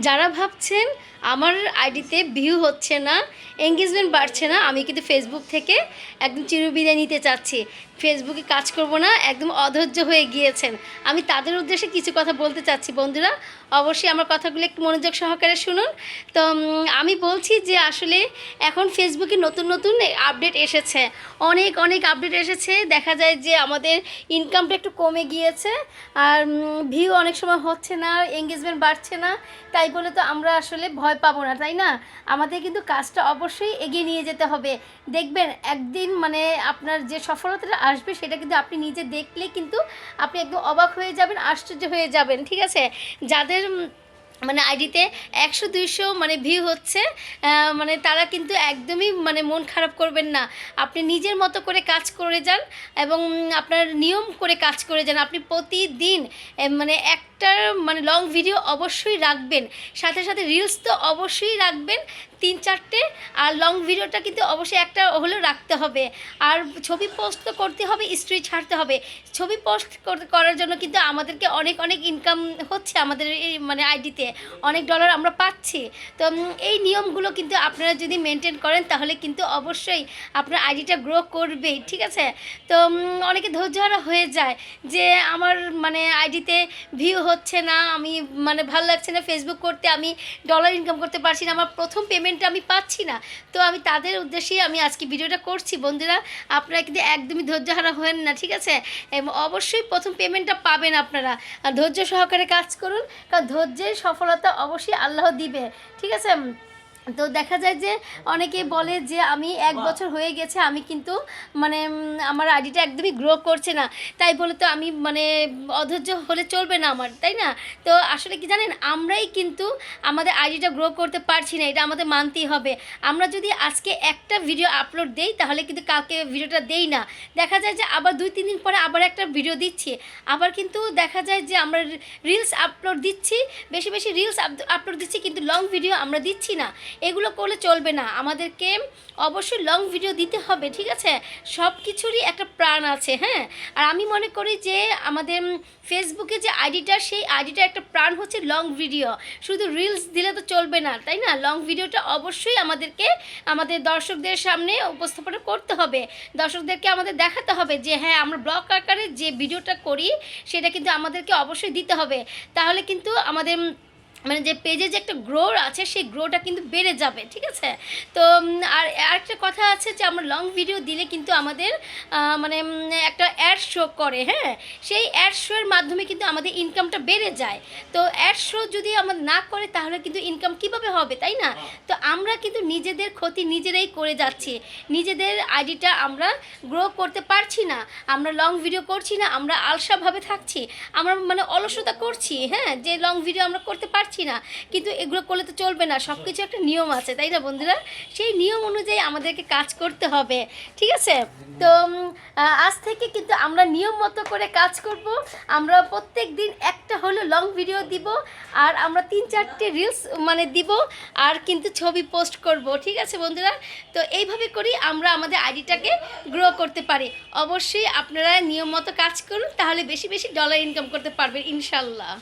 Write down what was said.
যারা ভাবছেন আমার আইডিতে ভিউ হচ্ছে না, এঙ্গেজমেন্ট বাড়ছে না, আমি কিন্তু ফেসবুক থেকে একদম চিরবিদায় নিতে চাচ্ছি, ফেসবুকে কাজ করব না, একদম অধৈর্য হয়ে গিয়েছেন, আমি তাদের উদ্দেশ্যে কিছু কথা বলতে চাচ্ছি। বন্ধুরা, অবশ্যই আমার কথাগুলো একটু মনোযোগ সহকারে শুনুন। তো আমি বলছি যে আসলে এখন ফেসবুকে নতুন নতুন আপডেট এসেছে, অনেক অনেক আপডেট এসেছে। দেখা যায় যে আমাদের ইনকামটা একটু কমে গিয়েছে, আর ভিউ অনেক সময় হচ্ছে না, এঙ্গেজমেন্ট বাড়ছে না। তাই বলে তো আমরা আসলে ভয় পাবো না, তাই না? আমাদের কিন্তু কাজটা অবশ্যই এগিয়ে নিয়ে যেতে হবে। দেখবেন একদিন মানে আপনার যে সফলতাটা আসবে সেটা কিন্তু আপনি নিজে দেখলে কিন্তু আপনি একদম অবাক হয়ে যাবেন, আশ্চর্য হয়ে যাবেন। ঠিক আছে? যাদের মানে আইডিতে 100-200 মানে ভিউ হচ্ছে, মানে তারা কিন্তু একদমই মানে মন খারাপ করবেন না। আপনি নিজের মতো করে কাজ করে যান এবং আপনার নিয়ম করে কাজ করে যান। আপনি প্রতিদিন মানে একটার মানে লং ভিডিও অবশ্যই রাখবেন, সাথে সাথে রিলস তো অবশ্যই রাখবেন 3-4টে, আর লং ভিডিওটা কিন্তু অবশ্যই একটা হলেও রাখতে হবে। আর ছবি পোস্ট তো করতে হবে, স্টোরি ছাড়তে হবে। ছবি পোস্ট করার জন্য কিন্তু আমাদেরকে অনেক অনেক ইনকাম হচ্ছে, আমাদের এই মানে আইডিতে অনেক ডলার আমরা পাচ্ছি। তো এই নিয়মগুলো কিন্তু আপনারা যদি মেনটেন করেন তাহলে কিন্তু অবশ্যই আপনার আইডিটা গ্রো করবেই। ঠিক আছে? তো অনেকে ধৈর্যহারা হয়ে যায় যে আমার মানে আইডিতে ভিউ হচ্ছে না, আমি মানে ভালো লাগছে না ফেসবুক করতে, আমি ডলার ইনকাম করতে পারছি না, আমার প্রথম পেমেন্টটা আমি পাচ্ছি না। তো আমি তাদের উদ্দেশ্যেই আমি আজকে ভিডিওটা করছি। বন্ধুরা, আপনারা কিন্তু একদমই ধৈর্যহারা হবেন না। ঠিক আছে? এবং অবশ্যই প্রথম পেমেন্টটা পাবেন আপনারা। আর ধৈর্য সহকারে কাজ করুন, কারণ ধৈর্যের সফলতা অবশ্যই আল্লাহ দিবে। ঠিক আছে? তো দেখা যায় যে অনেকে বলে যে আমি 1 বছর হয়ে গেছে, আমি কিন্তু মানে আমার আইডিটা একদমই গ্রো করছে না, তাই বলে তো আমি মানে অধৈর্য হলে চলবে না আমার, তাই না? তো আসলে কি জানেন, আমরাই কিন্তু আমাদের আইডিটা গ্রো করতে পারছি না, এটা আমাদের মানতেই হবে। আমরা যদি আজকে একটা ভিডিও আপলোড দেই তাহলে কিন্তু কালকে ভিডিওটা দেই না, দেখা যায় যে আবার 2-3 দিন পরে আবার একটা ভিডিও দিচ্ছি, আবার কিন্তু দেখা যায় যে আমরা রিলস আপলোড দিচ্ছি, বেশি বেশি রিলস আপলোড দিচ্ছি, কিন্তু লং ভিডিও আমরা দিচ্ছি না। এগুলো করলে চলবে না, আমাদেরকে অবশ্যই লং ভিডিও দিতে হবে। ঠিক আছে? সব কিছুরই একটা প্রাণ আছে, হ্যাঁ। আর আমি মনে করি যে আমাদের ফেসবুকে যে আইডিটা, সেই আইডিটার একটা প্রাণ হচ্ছে লং ভিডিও। শুধু রিলস দিলে তো চলবে না, তাই না? লং ভিডিওটা অবশ্যই আমাদেরকে আমাদের দর্শকদের সামনে উপস্থাপনা করতে হবে, দর্শকদেরকে আমাদের দেখাতে হবে যে হ্যাঁ, আমরা ব্লগ আকারে যে ভিডিওটা করি সেটা কিন্তু আমাদেরকে অবশ্যই দিতে হবে। তাহলে কিন্তু আমাদের মানে যে পেজে যে একটা গ্রো আছে সেই গ্রোটা কিন্তু বেড়ে যাবে। ঠিক আছে? তো আর আরেকটা কথা আছে যে আমরা লং ভিডিও দিলে কিন্তু আমাদের মানে একটা অ্যাড শো করে, হ্যাঁ, সেই অ্যাড শোয়ের মাধ্যমে কিন্তু আমাদের ইনকামটা বেড়ে যায়। তো অ্যাড শো যদি আমাদের না করে তাহলে কিন্তু ইনকাম কিভাবে হবে, তাই না? তো আমরা কিন্তু নিজেদের ক্ষতি নিজেরাই করে যাচ্ছি, নিজেদের আইডিটা আমরা গ্রো করতে পারছি না, আমরা লং ভিডিও করছি না, আমরা আলসাভাবে থাকছি, আমরা মানে অলসতা করছি, হ্যাঁ, যে লং ভিডিও আমরা করতে পারছি না। কিন্তু এগুলো করলে তো চলবে না, সব কিছু একটা নিয়ম আছে, তাই না বন্ধুরা? সেই নিয়ম অনুযায়ী আমাদেরকে কাজ করতে হবে। ঠিক আছে? তো আজ থেকে কিন্তু আমরা নিয়ম মতো করে কাজ করব, আমরা প্রত্যেক দিন একটা হলো লং ভিডিও দিব, আর আমরা 3-4টে রিলস মানে দিব, আর কিন্তু ছবি পোস্ট করব। ঠিক আছে বন্ধুরা? তো এইভাবে করি আমরা আমাদের আইডিটাকে গ্রো করতে পারি। অবশ্যই আপনারা নিয়ম মতো কাজ করুন, তাহলে বেশি বেশি ডলার ইনকাম করতে পারবেন ইনশাল্লাহ।